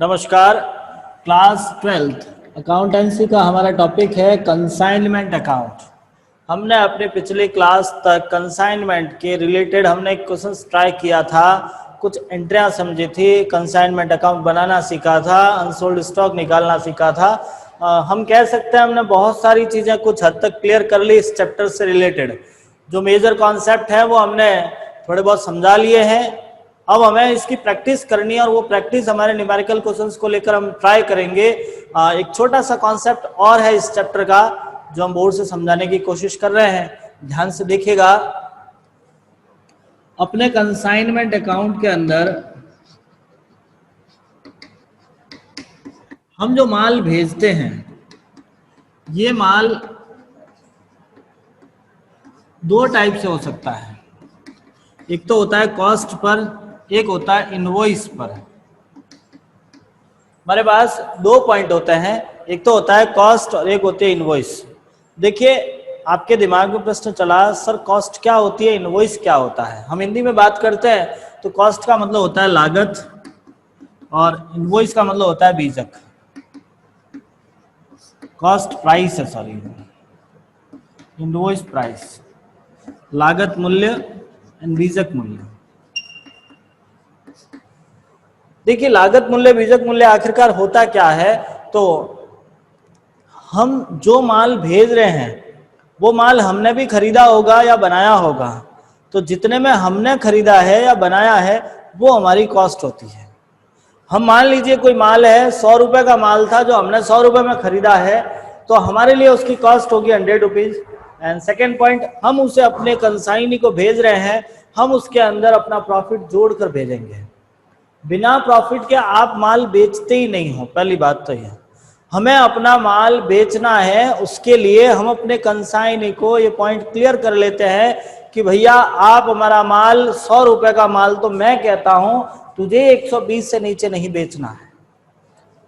नमस्कार। Class 12th accountancy का हमारा टॉपिक है कंसाइनमेंट अकाउंट। हमने अपने पिछले क्लास तक कंसाइनमेंट के रिलेटेड हमने एक क्वेश्चन ट्राई किया था, कुछ एंट्रियां समझी थी, कंसाइनमेंट अकाउंट बनाना सीखा था, अनसोल्ड स्टॉक निकालना सीखा था। हम कह सकते हैं हमने बहुत सारी चीज़ें कुछ हद तक क्लियर कर ली इस चैप्टर से रिलेटेड। जो मेजर कॉन्सेप्ट है वो हमने थोड़े बहुत समझा लिए हैं। अब हमें इसकी प्रैक्टिस करनी है और वो प्रैक्टिस हमारे न्यूमेरिकल क्वेश्चंस को लेकर हम ट्राई करेंगे। एक छोटा सा कॉन्सेप्ट और है इस चैप्टर का जो हम बोर्ड से समझाने की कोशिश कर रहे हैं, ध्यान से देखिएगा। अपने कंसाइनमेंट अकाउंट के अंदर हम जो माल भेजते हैं, ये माल दो टाइप से हो सकता है। एक तो होता है कॉस्ट पर, एक होता है इनवॉइस पर। हमारे पास दो पॉइंट होते हैं, एक तो होता है कॉस्ट और एक होती है इनवॉइस। देखिए, आपके दिमाग में प्रश्न चला, सर कॉस्ट क्या होती है, इनवॉइस क्या होता है। हम हिंदी में बात करते हैं तो कॉस्ट का मतलब होता है लागत और इनवॉइस का मतलब होता है बीजक। कॉस्ट प्राइस है, सॉरी, इनवॉइस प्राइस, लागत मूल्य एंड बीजक मूल्य। देखिए, लागत मूल्य बीजक मूल्य आखिरकार होता क्या है। तो हम जो माल भेज रहे हैं वो माल हमने भी खरीदा होगा या बनाया होगा, तो जितने में हमने खरीदा है या बनाया है वो हमारी कॉस्ट होती है। हम मान लीजिए कोई माल है, 100 रुपए का माल था जो हमने 100 रुपए में खरीदा है, तो हमारे लिए उसकी कॉस्ट होगी 100 रुपीज। एंड सेकेंड पॉइंट, हम उसे अपने कंसाइनी को भेज रहे हैं, हम उसके अंदर अपना प्रॉफिट जोड़कर भेजेंगे। बिना प्रॉफिट के आप माल बेचते ही नहीं हो। पहली बात तो यह, हमें अपना माल बेचना है, उसके लिए हम अपने कंसाइनी को ये पॉइंट क्लियर कर लेते हैं कि भैया आप हमारा माल 100 रुपए का माल, तो मैं कहता हूं तुझे 120 से नीचे नहीं बेचना है।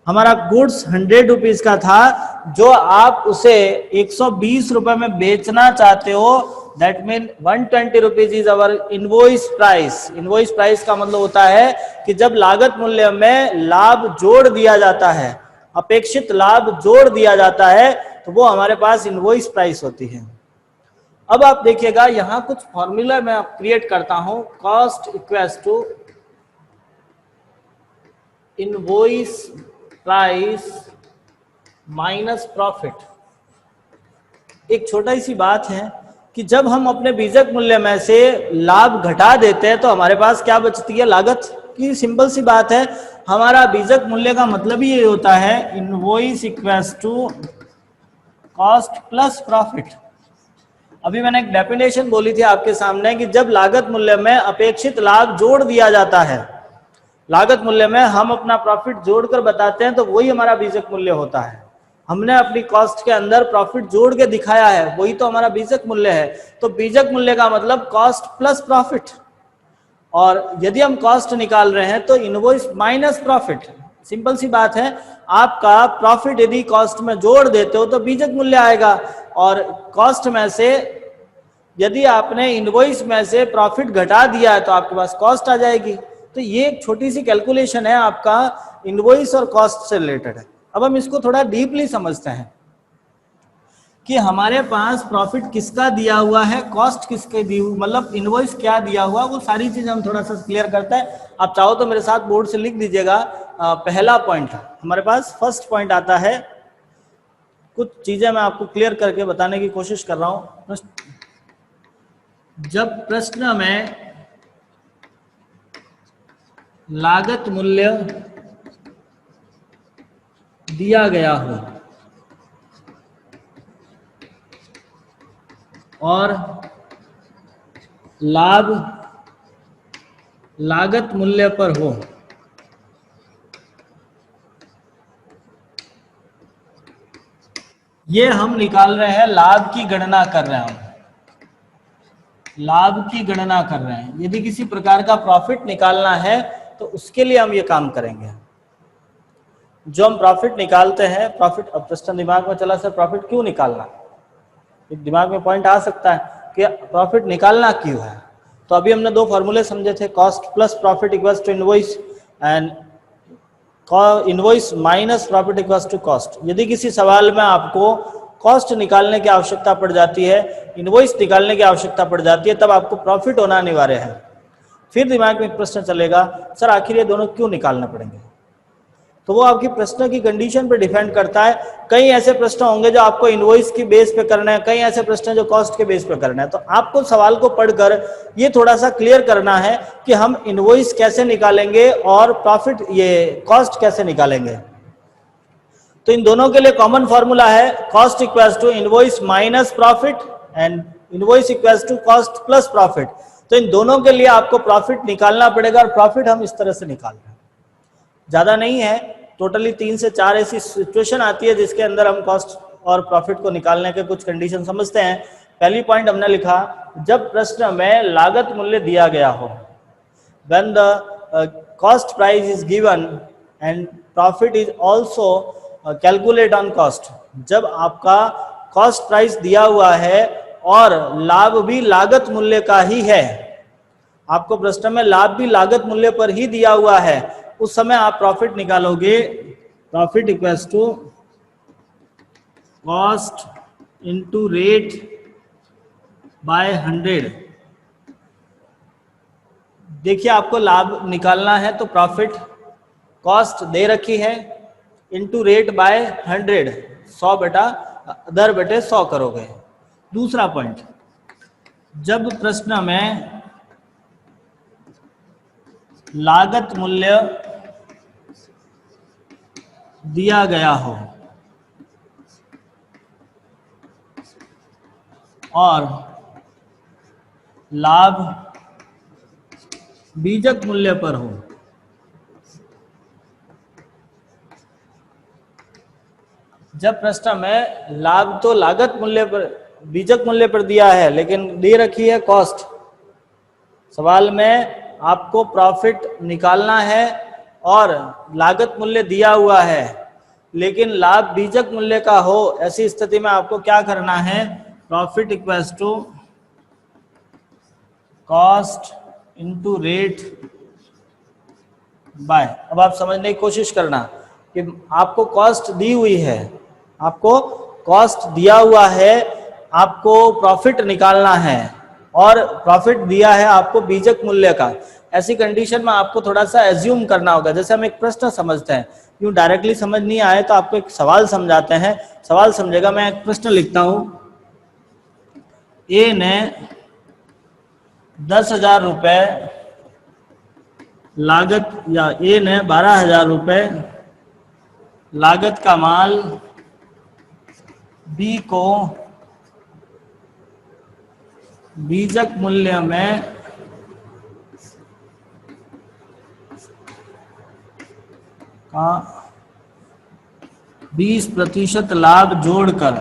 हमारा गुड्स 100 रुपीज का था, जो आप उसे 120 रुपए में बेचना चाहते हो, that mean 120 rupees is our invoice price. Invoice price का मतलब होता है कि जब लागत मूल्य में लाभ जोड़ दिया जाता है, अपेक्षित लाभ जोड़ दिया जाता है, तो वो हमारे पास इनवॉइस प्राइस होती है। अब आप देखिएगा, यहां कुछ फॉर्मूला मैं क्रिएट करता हूं, cost equals to invoice price minus profit. एक छोटा सी बात है कि जब हम अपने बीजक मूल्य में से लाभ घटा देते हैं तो हमारे पास क्या बचती है, लागत की। सिंपल सी बात है, हमारा बीजक मूल्य का मतलब ही ये होता है invoice equals to cost plus profit. अभी मैंने एक डेफिनेशन बोली थी आपके सामने कि जब लागत मूल्य में अपेक्षित लाभ जोड़ दिया जाता है, लागत मूल्य में हम अपना प्रॉफिट जोड़कर बताते हैं, तो वही हमारा बीजक मूल्य होता है। हमने अपनी कॉस्ट के अंदर प्रॉफिट जोड़ के दिखाया है, वही तो हमारा बीजक मूल्य है। तो बीजक मूल्य का मतलब कॉस्ट प्लस प्रॉफिट, और यदि हम कॉस्ट निकाल रहे हैं तो इनवॉइस माइनस प्रॉफिट। सिंपल सी बात है, आपका प्रॉफिट यदि कॉस्ट में जोड़ देते हो तो बीजक मूल्य आएगा, और कॉस्ट में से यदि आपने इनवॉइस में से प्रॉफिट घटा दिया है तो आपके पास कॉस्ट आ जाएगी। तो ये एक छोटी सी कैलकुलेशन है आपका इनवॉइस और कॉस्ट से रिलेटेड है। अब हम इसको थोड़ा डीपली समझते हैं कि हमारे पास प्रॉफिट किसका दिया हुआ है, कॉस्ट किसके दी हुई, मतलब इनवॉइस क्या दिया हुआ, वो सारी चीजें हम थोड़ा सा क्लियर करते हैं। आप चाहो तो मेरे साथ बोर्ड से लिख दीजिएगा। पहला पॉइंट हमारे पास, फर्स्ट पॉइंट आता है, कुछ चीजें मैं आपको क्लियर करके बताने की कोशिश कर रहा हूं। जब प्रश्न में लागत मूल्य दिया गया हो और लाभ लागत मूल्य पर हो, ये हम निकाल रहे हैं, लाभ की गणना कर रहे हैं, लाभ की गणना कर रहे हैं। यदि किसी प्रकार का प्रॉफिट निकालना है तो उसके लिए हम ये काम करेंगे। जो हम प्रॉफिट निकालते हैं, प्रॉफिट, अब प्रश्न दिमाग में चला, सर प्रॉफिट क्यों निकालना, एक दिमाग में पॉइंट आ सकता है कि प्रॉफिट निकालना क्यों है। तो अभी हमने दो फॉर्मूले समझे थे, cost plus profit equals to invoice, and invoice minus profit equals to cost. यदि किसी सवाल में आपको कॉस्ट निकालने की आवश्यकता पड़ जाती है, इनवॉइस निकालने की आवश्यकता पड़ जाती है, तब आपको प्रॉफिट होना अनिवार्य है। फिर दिमाग में एक प्रश्न चलेगा, सर आखिर ये दोनों क्यों निकालने पड़ेंगे? तो वो आपकी प्रश्न की कंडीशन पे डिपेंड करता है। कई ऐसे प्रश्न होंगे जो आपको इनवॉइस की बेस पे करना है, कई ऐसे प्रश्न जो कॉस्ट के बेस पे करना है। तो आपको सवाल को पढ़कर ये थोड़ा सा क्लियर करना है कि हम इनवॉइस कैसे निकालेंगे और प्रॉफिट ये कॉस्ट कैसे निकालेंगे। तो इन दोनों के लिए कॉमन फॉर्मूला है cost equals to invoice minus profit and invoice equals to cost plus profit. तो इन दोनों के लिए आपको प्रॉफिट निकालना पड़ेगा और प्रॉफिट हम इस तरह से निकाल रहे हैं, ज्यादा नहीं है। टोटली 3 से 4 ऐसी सिचुएशन आती है जिसके अंदर हम कॉस्ट और प्रॉफिट को निकालने के कुछ कंडीशन समझते हैं। पहली पॉइंट हमने लिखा, जब प्रश्न में लागत मूल्य दिया गया हो, when the cost price is given and profit is also calculate on cost। जब आपका कॉस्ट प्राइस दिया हुआ है और लाभ भी लागत मूल्य का ही है, आपको प्रश्न में लाभ भी लागत मूल्य पर ही दिया हुआ है, उस समय आप प्रॉफिट निकालोगे। Profit equals to cost into rate by 100। देखिए आपको लाभ निकालना है तो प्रॉफिट कॉस्ट दे रखी है इनटू रेट बाय 100, 100 बटा 100 करोगे। दूसरा पॉइंट, जब प्रश्न में लागत मूल्य दिया गया हो और लाभ बीजक मूल्य पर हो, जब प्रश्न में लाभ तो लागत मूल्य पर बीजक मूल्य पर दिया है लेकिन दे रखी है कॉस्ट, सवाल में आपको प्रॉफिट निकालना है और लागत मूल्य दिया हुआ है लेकिन लाभ बीजक मूल्य का हो, ऐसी स्थिति में आपको क्या करना है, profit equals to cost into rate by. अब आप समझने की कोशिश करना कि आपको कॉस्ट दी हुई है, आपको कॉस्ट दिया हुआ है, आपको प्रॉफिट निकालना है और प्रॉफिट दिया है आपको बीजक मूल्य का। ऐसी कंडीशन में आपको थोड़ा सा एज्यूम करना होगा। जैसे हम एक प्रश्न समझते हैं, यूं डायरेक्टली समझ नहीं आए तो आपको एक सवाल समझाते हैं, सवाल समझेगा। मैं एक प्रश्न लिखता हूं, ए ने 10,000 रुपए लागत या ए ने 12,000 रुपए लागत का माल बी को बीजक मूल्य में का 20% लाभ जोड़कर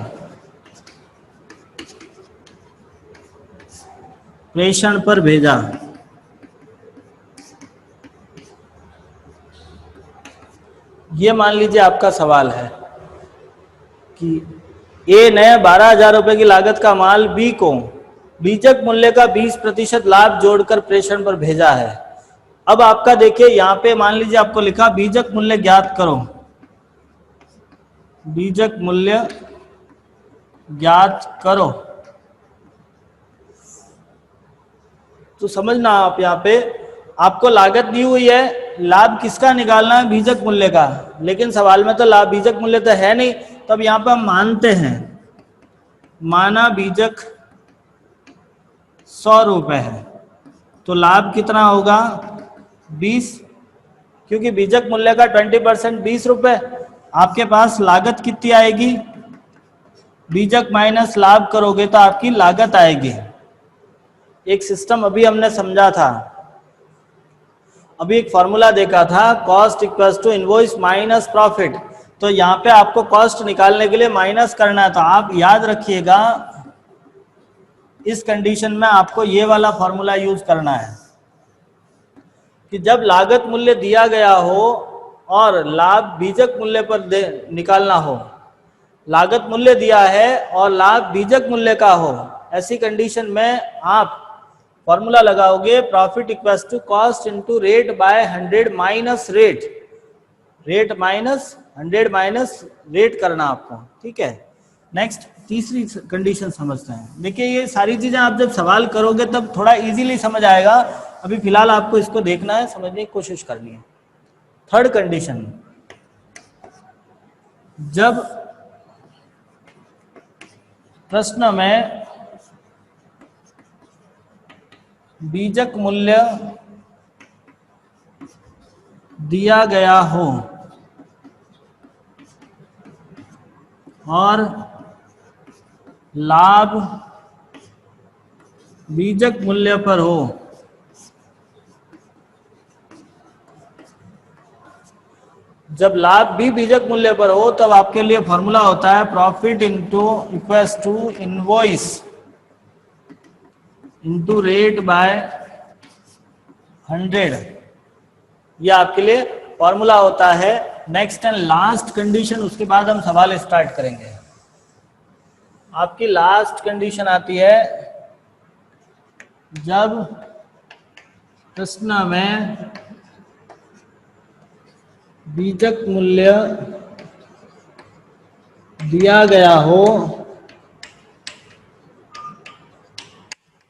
प्रेषण पर भेजा। ये मान लीजिए आपका सवाल है कि ए ने 12,000 रुपए की लागत का माल बी को बीजक मूल्य का 20% लाभ जोड़कर प्रेषण पर भेजा है। अब आपका देखिए यहाँ पे मान लीजिए आपको लिखा बीजक मूल्य ज्ञात करो, बीजक मूल्य ज्ञात करो। तो समझना आप, यहाँ पे आपको लागत दी हुई है, लाभ किसका निकालना है, बीजक मूल्य का, लेकिन सवाल में तो लाभ बीजक मूल्य तो है नहीं। तब यहाँ पे हम मानते हैं, माना बीजक 100 रुपए है तो लाभ कितना होगा 20, क्योंकि बीजक मूल्य का 20% 20 रुपए। आपके पास लागत कितनी आएगी, बीजक माइनस लाभ करोगे तो आपकी लागत आएगी। एक सिस्टम अभी हमने समझा था, अभी एक फॉर्मूला देखा था, cost equals to invoice minus profit. तो यहाँ पे आपको कॉस्ट निकालने के लिए माइनस करना है, तो आप याद रखिएगा इस कंडीशन में आपको ये वाला फॉर्मूला यूज करना है कि जब लागत मूल्य दिया गया हो और लाभ बीजक मूल्य पर निकालना हो, लागत मूल्य दिया है और लाभ बीजक मूल्य का हो, ऐसी कंडीशन में आप फॉर्मूला लगाओगे profit equals to cost into rate by 100 minus rate. Rate minus 100 minus rate करना आपको, ठीक है। नेक्स्ट तीसरी कंडीशन समझते हैं। देखिए ये सारी चीजें आप जब सवाल करोगे तब थोड़ा इजीली समझ आएगा, अभी फिलहाल आपको इसको देखना है, समझने की कोशिश करनी है। थर्ड कंडीशन, जब प्रश्न में बीजक मूल्य दिया गया हो और लाभ बीजक मूल्य पर हो, जब लाभ भी बीजक मूल्य पर हो तब आपके लिए फॉर्मूला होता है profit into equals to invoice into rate by 100, ये आपके लिए फॉर्मूला होता है। नेक्स्ट एंड लास्ट कंडीशन, उसके बाद हम सवाल स्टार्ट करेंगे। आपकी लास्ट कंडीशन आती है जब प्रश्न में बीजक मूल्य दिया गया हो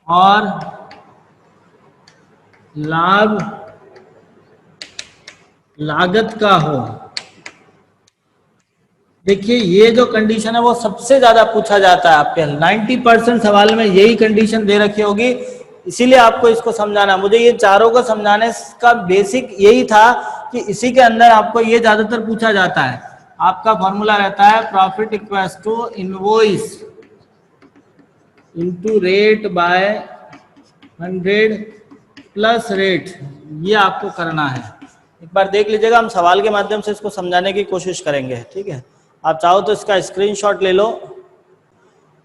और लाभ लागत का हो। देखिए ये जो कंडीशन है वो सबसे ज्यादा पूछा जाता है आपके 90% सवाल में यही कंडीशन दे रखी होगी, इसीलिए आपको इसको समझाना। मुझे ये चारों को समझाने का बेसिक यही था कि इसी के अंदर आपको ये ज्यादातर पूछा जाता है। आपका फॉर्मूला रहता है profit equals to invoice into rate by 100 plus rate, ये आपको करना है। एक बार देख लीजिएगा, हम सवाल के माध्यम से इसको समझाने की कोशिश करेंगे, ठीक है। आप चाहो तो इसका स्क्रीनशॉट ले लो।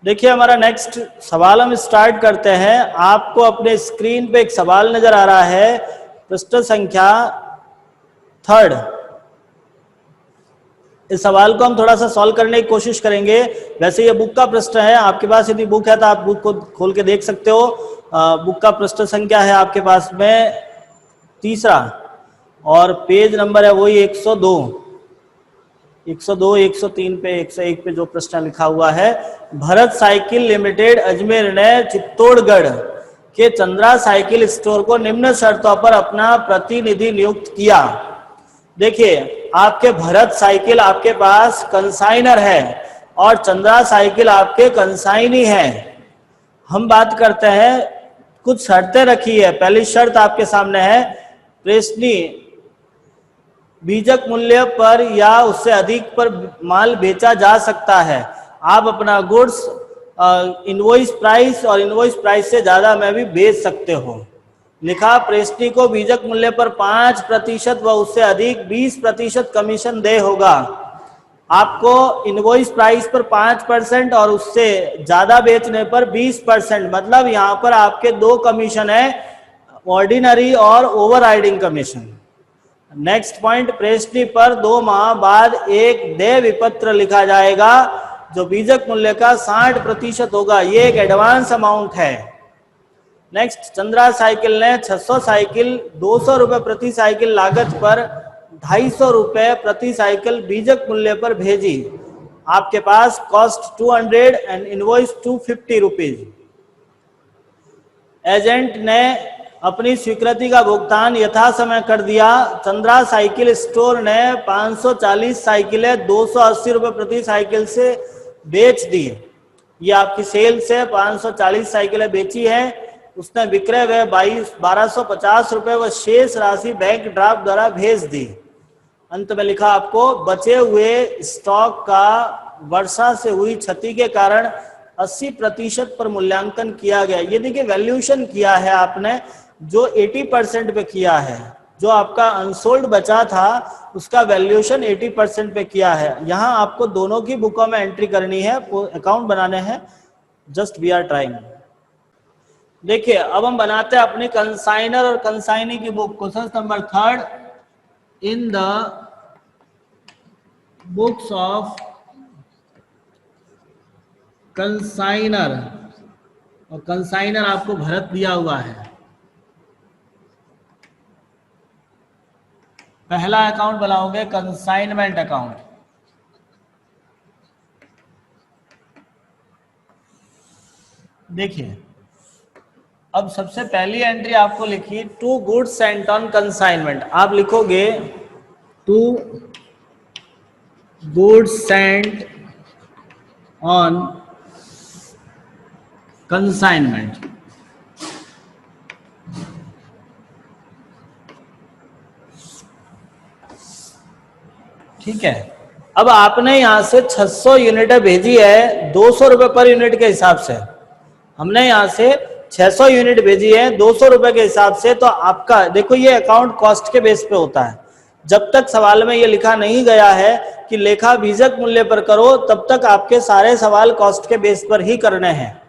देखिए हमारा नेक्स्ट सवाल हम स्टार्ट करते हैं। आपको अपने स्क्रीन पे एक सवाल नजर आ रहा है, प्रश्न संख्या 3। इस सवाल को हम थोड़ा सा सॉल्व करने की कोशिश करेंगे। वैसे ये बुक का प्रश्न है, आपके पास यदि बुक है तो आप बुक को खोल के देख सकते हो। बुक का प्रश्न संख्या है आपके पास में 3 और पेज नंबर है वही 102, 103 पे 101 पे जो प्रश्न लिखा हुआ है। भरत साइकिल लिमिटेड अजमेर ने चित्तौड़गढ़ के चंद्रा साइकिल स्टोर को निम्न शर्तों पर अपना प्रतिनिधि नियुक्त किया। देखिए आपके भरत साइकिल आपके पास कंसाइनर है और चंद्रा साइकिल आपके कंसाइनी है। हम बात करते हैं, कुछ शर्तें रखी है। पहली शर्त आपके सामने है, प्रेषणी बीजक मूल्य पर या उससे अधिक पर माल बेचा जा सकता है। आप अपना गुड्स इनवॉइस प्राइस और इनवॉइस प्राइस से ज्यादा में भी बेच सकते हो। लिखा प्रेषणी को बीजक मूल्य पर 5% व उससे अधिक 20% कमीशन दे होगा। आपको इनवॉइस प्राइस पर 5% और उससे ज्यादा बेचने पर 20%, मतलब यहाँ पर आपके 2 कमीशन है, ऑर्डिनरी और ओवरराइडिंग कमीशन। नेक्स्ट पॉइंट, प्रेषणी पर 2 माह बाद एक देय विपत्र लिखा जाएगा जो बीजक मूल्य का 60% होगा। ये एक एडवांस अमाउंट है। नेक्स्ट, चंद्रा साइकिल ने 600 साइकिल 200 रुपए प्रति साइकिल लागत पर 250 रुपए प्रति साइकिल बीजक मूल्य पर भेजी। आपके पास cost 200 and invoice 250 rupees. Agent ने अपनी स्वीकृति का भुगतान यथा समय कर दिया। चंद्रा साइकिल स्टोर ने 540 साइकिलें 280 रुपए प्रति साइकिल से बेच दी। ये आपकी सेल से 540 साइकिलें बेची है। उसने विक्रय व्यय 1250 रुपए व शेष राशि बैंक ड्राफ्ट द्वारा भेज दी। अंत में लिखा आपको बचे हुए स्टॉक का वर्षा से हुई क्षति के कारण 80% पर मूल्यांकन किया गया। ये देखिए वैल्यूएशन किया है आपने, जो 80% पे किया है। जो आपका अनसोल्ड बचा था उसका वैल्यूएशन 80% पे किया है। यहाँ आपको दोनों की बुकों में एंट्री करनी है, अकाउंट बनाने हैं। Just we are trying. देखिए अब हम बनाते हैं अपनी कंसाइनर और कंसाइनी की book. Question number 3, in the books of consignor, और कंसाइनर आपको भरत दिया हुआ है। पहला अकाउंट बनाओगे कंसाइनमेंट अकाउंट। देखिए अब सबसे पहली एंट्री आपको लिखी to goods sent on consignment. आप लिखोगे to goods sent on consignment. ठीक है, अब आपने यहां से 600 यूनिटें भेजी है 200 रुपए पर यूनिट के हिसाब से। हमने यहां से 600 यूनिट भेजी है 200 रुपए के हिसाब से। तो आपका देखो ये अकाउंट कॉस्ट के बेस पे होता है। जब तक सवाल में ये लिखा नहीं गया है कि लेखा बीजक मूल्य पर करो, तब तक आपके सारे सवाल कॉस्ट के बेस पर ही करने हैं।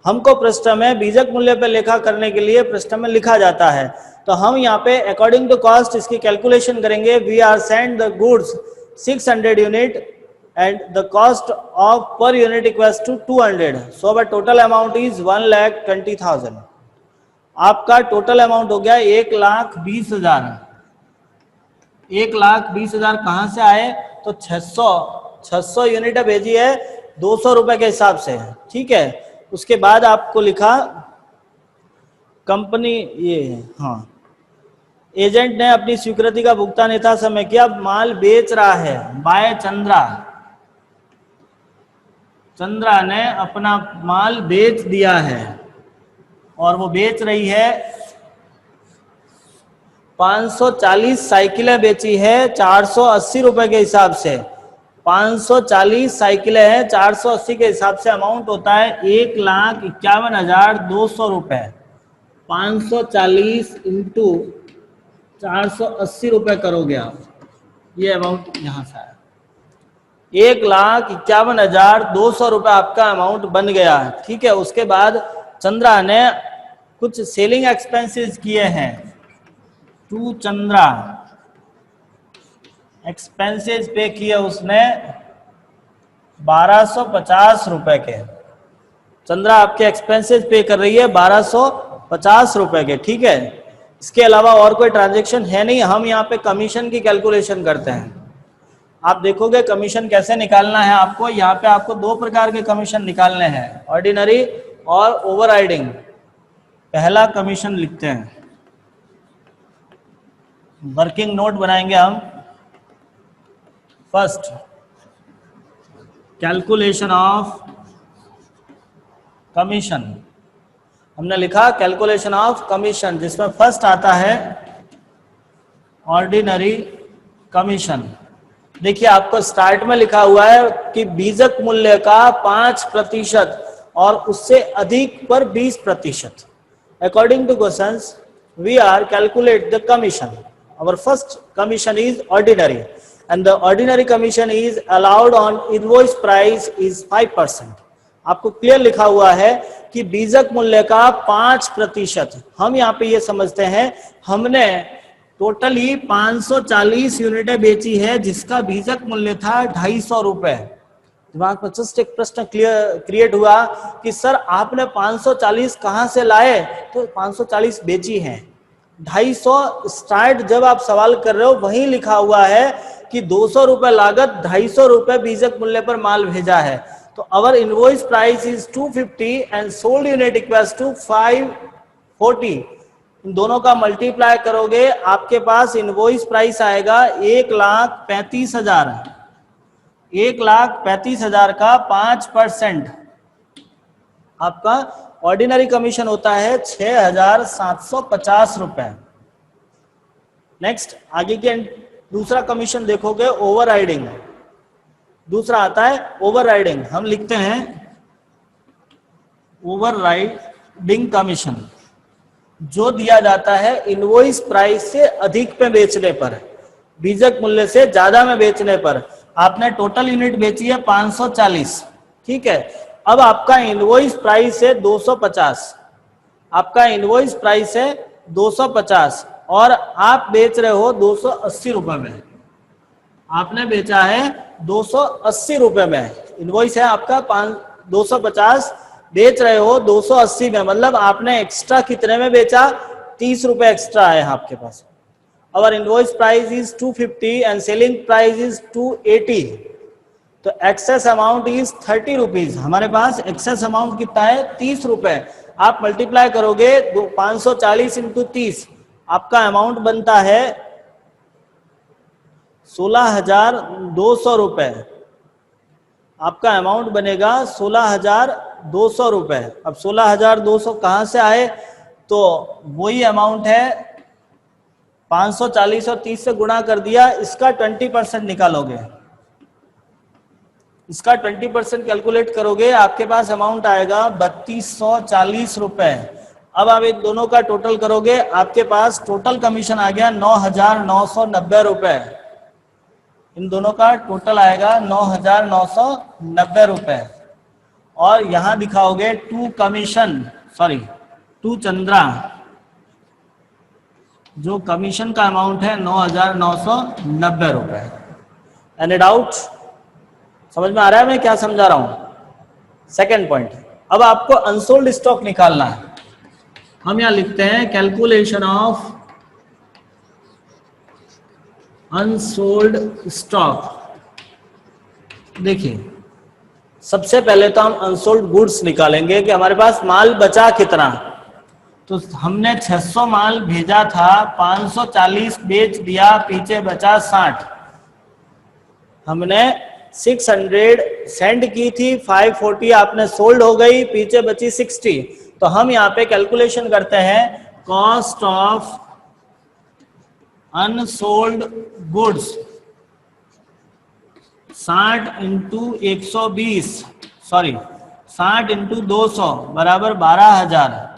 हमको पृष्ठ में बीजक मूल्य पर लेखा करने के लिए पृष्ठ में लिखा जाता है। तो हम यहाँ पे अकॉर्डिंग टू कॉस्ट इसकी कैलकुलेशन करेंगे। We are send the goods 600 unit and the cost of per unit equals to 200, so our total amount is 1,20,000। आपका टोटल अमाउंट हो गया 1,20,000। 1,20,000 कहां से आए? तो 600 यूनिट भेजी है 200 रुपए के हिसाब से। ठीक है, उसके बाद आपको लिखा कंपनी ये हाँ एजेंट ने अपनी स्वीकृति का भुगतान यथा समय किया। माल बेच रहा है बाय चंद्रा। चंद्रा ने अपना माल बेच दिया है और वो बेच रही है 540 साइकिलें बेची है 480 रुपए के हिसाब से। 540 साइकिलें हैं 480 के हिसाब से अमाउंट होता है 1,51,200 रुपए। 540 इंटू 480 रुपए करोगे आप, ये अमाउंट यहां से आया 1,51,200 रुपए आपका अमाउंट बन गया है। ठीक है, उसके बाद चंद्रा ने कुछ सेलिंग एक्सपेंसेस किए हैं। टू चंद्रा एक्सपेंसेस पे किए उसने 1250 रुपए के। चंद्रा आपके एक्सपेंसेस पे कर रही है 1250 रुपए के। ठीक है, इसके अलावा और कोई ट्रांजैक्शन है नहीं। हम यहाँ पे कमीशन की कैलकुलेशन करते हैं। आप देखोगे कमीशन कैसे निकालना है आपको। यहाँ पे आपको दो प्रकार के कमीशन निकालने हैं, ऑर्डिनरी और ओवरराइडिंग। पहला कमीशन लिखते हैं, वर्किंग नोट बनाएंगे हम। First calculation of commission. हमने लिखा कैलकुलेशन ऑफ कमीशन, जिसमें फर्स्ट आता है ऑर्डिनरी कमीशन। देखिए आपको स्टार्ट में लिखा हुआ है कि बीजक मूल्य का 5% और उससे अधिक पर 20%। According to questions we are calculate the commission. Our first commission is ordinary and the ordinary commission is allowed on invoice price is 5%। आपको क्लियर लिखा हुआ है कि बीजक मूल्य का 5%। हम यहाँ पे ये समझते हैं हमने टोटली 540 यूनिटें बेची है जिसका बीजक मूल्य था 250 रुपए। दिमाग में जस्ट एक प्रश्न क्रिएट हुआ कि सर आपने 540 कहाँ से लाए? तो 540 बेची हैं। 250 स्टार्ट जब आप सवाल कर रहे हो वहीं लिखा हुआ है कि 200 रुपए लागत 250 रुपए बीजक मूल्य पर माल भेजा है। तो our invoice price is 250 and sold unit equals to 540। इन दोनों का मल्टीप्लाई करोगे आपके पास इनवॉइस प्राइस आएगा 1,35,000। 1,35,000 का 5% आपका ऑर्डिनरी कमीशन होता है 6,750 रुपए। नेक्स्ट आगे के दूसरा कमीशन देखोगे ओवरराइडिंग। दूसरा आता है ओवरराइडिंग। हम लिखते हैं ओवरराइडिंग कमीशन, जो दिया जाता है इनवॉइस प्राइस से अधिक पे बेचने पर, बीजक मूल्य से ज्यादा में बेचने पर। आपने टोटल यूनिट बेची है 540। ठीक है, अब आपका इनवॉइस प्राइस है 250। आपका इनवॉइस प्राइस है 250 और आप बेच रहे हो 280 रुपए में। आपने बेचा है 280 रुपए में। इनवॉइस है आपका 250, बेच रहे हो 280 में। मतलब आपने एक्स्ट्रा कितने में बेचा? 30 रुपए एक्स्ट्रा है आपके पास। our invoice price is 250 and selling price is 280, तो एक्सेस अमाउंट इज 30 रुपीज। हमारे पास एक्सेस अमाउंट कितना है? 30 रुपए। आप मल्टीप्लाई करोगे 540 इंटू 30, आपका अमाउंट बनता है 16,200 रुपए। आपका अमाउंट बनेगा 16,200 रुपए। अब 16,200 कहाँ से आए? तो वही अमाउंट है, 540 और 30 से गुणा कर दिया, इसका 20% निकालोगे, इसका 20% कैलकुलेट करोगे, आपके पास अमाउंट आएगा 3240 रुपए। अब आप इन दोनों का टोटल करोगे, आपके पास टोटल कमीशन आ गया 9,990 रुपए। इन दोनों का टोटल आएगा 9,990 रुपए। और यहां दिखाओगे टू चंद्रा, जो कमीशन का अमाउंट है 9,990 रुपए। Any doubt? समझ में आ रहा है मैं क्या समझा रहा हूं? सेकेंड पॉइंट, अब आपको अनसोल्ड स्टॉक निकालना है। हम यहां लिखते हैं कैलकुलेशन ऑफ अनसोल्ड स्टॉक। देखिए, सबसे पहले तो हम अनसोल्ड गुड्स निकालेंगे कि हमारे पास माल बचा कितना। तो हमने 600 माल भेजा था, 540 बेच दिया, पीछे बचा 60। हमने 600 सेंड की थी, 540 आपने सोल्ड हो गई, पीछे बची 60। तो हम यहाँ पे कैलकुलेशन करते हैं cost of unsold goods 60 into 120, 60 into 200 बराबर 12,000।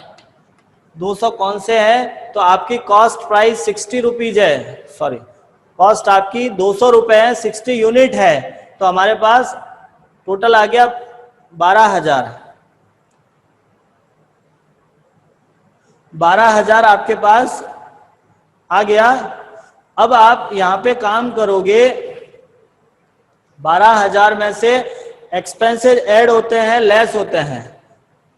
200 कौन से है? तो आपकी कॉस्ट प्राइस 60 रुपीज है, कॉस्ट आपकी 200 रुपए है, 60 यूनिट है, तो हमारे पास टोटल आ गया 12,000। 12,000 आपके पास आ गया। अब आप यहां पे काम करोगे, 12,000 में से एक्सपेंसेस ऐड होते हैं, लेस होते हैं।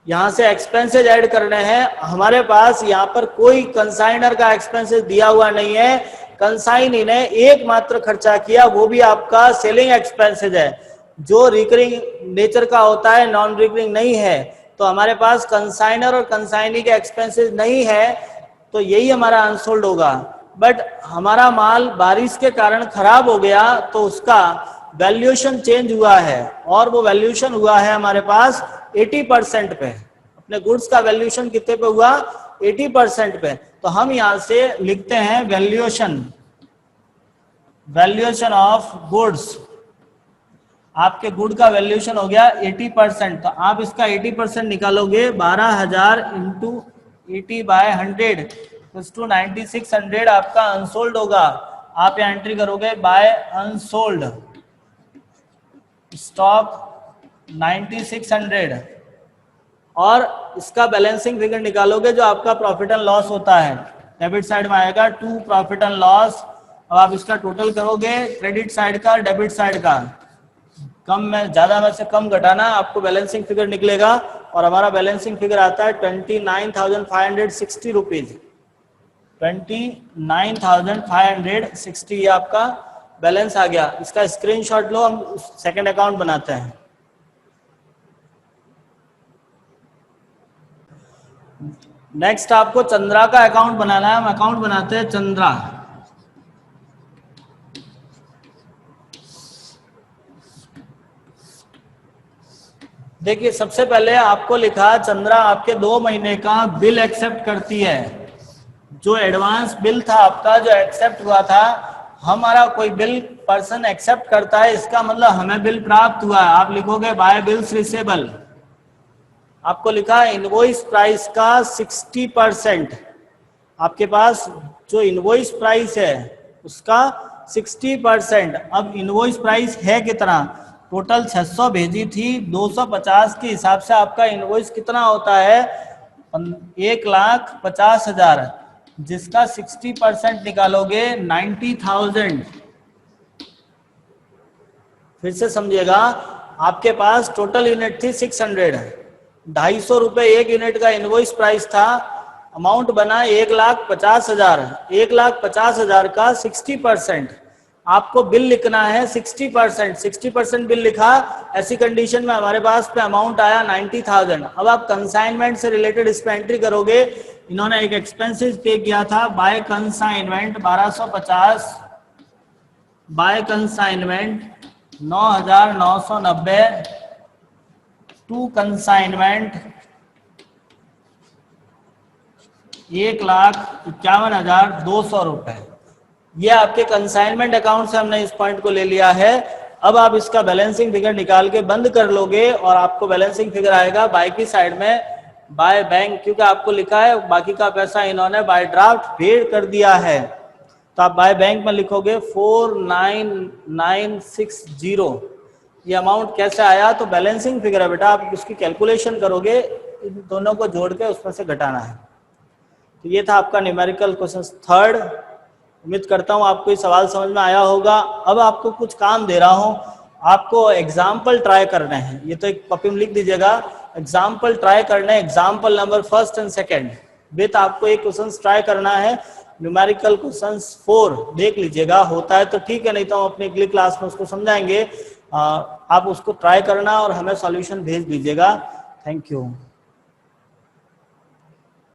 यहां से एक्सपेंसेस ऐड करने हैं। हमारे पास यहां पर कोई कंसाइनर का एक्सपेंसेस दिया हुआ नहीं है। कंसाइनी ने एकमात्र खर्चा किया, वो भी आपका सेलिंग एक्सपेंसेस है, जो रिकरिंग नेचर का होता है, नॉन रिकरिंग नहीं है। तो हमारे पास कंसाइनर और कंसाइनी के एक्सपेंसेस नहीं है, तो यही हमारा अनसोल्ड होगा। बट हमारा माल बारिश के कारण खराब हो गया, तो उसका वैल्यूएशन चेंज हुआ है, और वो वैल्यूएशन हुआ है हमारे पास 80% पे। अपने गुड्स का वैल्यूएशन कितने पे हुआ? 80% पे। तो हम यहां से लिखते हैं वैल्यूएशन ऑफ गुड्स। आपके गुड का वैल्यूएशन हो गया 80%, तो आप इसका 80% निकालोगे, 12,000 इंटू 80/100 टू 9600 आपका अनसोल्ड होगा। आप यहाँ एंट्री करोगे बाय अनसोल्ड स्टॉक 9600, और इसका बैलेंसिंग फिगर निकालोगे, जो आपका प्रॉफिट एंड लॉस होता है। डेबिट साइड में आएगा टू प्रॉफिट एंड लॉस। अब आप इसका टोटल करोगे, क्रेडिट साइड का, डेबिट साइड का, कम में ज्यादा में से कम घटाना, आपको बैलेंसिंग फिगर निकलेगा। और हमारा बैलेंसिंग फिगर आता है 29,560 रुपीज। 29,560 ये आपका बैलेंस आ गया। इसका स्क्रीनशॉट लो, हम सेकंड अकाउंट बनाते हैं। नेक्स्ट आपको चंद्रा का अकाउंट बनाना है। हम अकाउंट बनाते हैं चंद्रा। देखिए, सबसे पहले आपको लिखा चंद्रा आपके 2 महीने का बिल एक्सेप्ट करती है। जो एडवांस बिल था आपका, जो एक्सेप्ट हुआ था, हमारा कोई बिल पर्सन एक्सेप्ट करता है, इसका मतलब हमें बिल प्राप्त हुआ है। आप लिखोगे बाय बिल्स रिसेबल। आपको लिखा है इनवॉइस प्राइस का 60%। आपके पास जो इनवॉइस प्राइस है उसका 60%। अब इनवॉइस प्राइस है कितना? टोटल 600 भेजी थी, 250 के हिसाब से आपका इनवॉइस कितना होता है? 1,50,000, जिसका 60% निकालोगे 90,000। फिर से समझिएगा, आपके पास टोटल यूनिट थी 600, 250 रुपए एक यूनिट का इनवॉइस प्राइस था। अमाउंट बना 1,50,000। 1,50,000 का 60% आपको बिल लिखना है। 60% बिल लिखा, ऐसी कंडीशन में हमारे पास पे अमाउंट आया 90,000। अब आप कंसाइनमेंट से रिलेटेड इस पे एंट्री करोगे। इन्होंने एक एक्सपेंसेस पे किया था by consignment 1250, by consignment 9,990, to consignment 1,51,200 रुपए। ये आपके कंसाइनमेंट अकाउंट से हमने इस पॉइंट को ले लिया है। अब आप इसका बैलेंसिंग फिगर निकाल के बंद कर लोगे और आपको बैलेंसिंग फिगर आएगा बाय की साइड में, बाय बैंक, क्योंकि आपको लिखा है बाकी का पैसा इन्होंने बाय ड्राफ्ट पेड कर दिया है। तो आप बाय बैंक में लिखोगे 49,960। ये अमाउंट कैसे आया? तो बैलेंसिंग फिगर है बेटा, आप उसकी कैलकुलेशन करोगे, इन दोनों को जोड़ के उसमें से घटाना है। तो ये था आपका न्यूमेरिकल क्वेश्चन थर्ड। उम्मीद करता हूँ आपको ये सवाल समझ में आया होगा। अब आपको कुछ काम दे रहा हूँ, आपको एग्जाम्पल ट्राई करने हैं। ये तो एक कॉपी में लिख दीजिएगा, एग्जाम्पल ट्राई करने, example number first and second with आपको एक क्वेश्चन ट्राई करना है। न्यूमेरिकल क्वेश्चन 4 देख लीजिएगा, होता है तो ठीक है, नहीं तो हम अपनी अगली क्लास में उसको समझाएंगे। आप उसको ट्राई करना और हमें सॉल्यूशन भेज दीजिएगा। Thank you.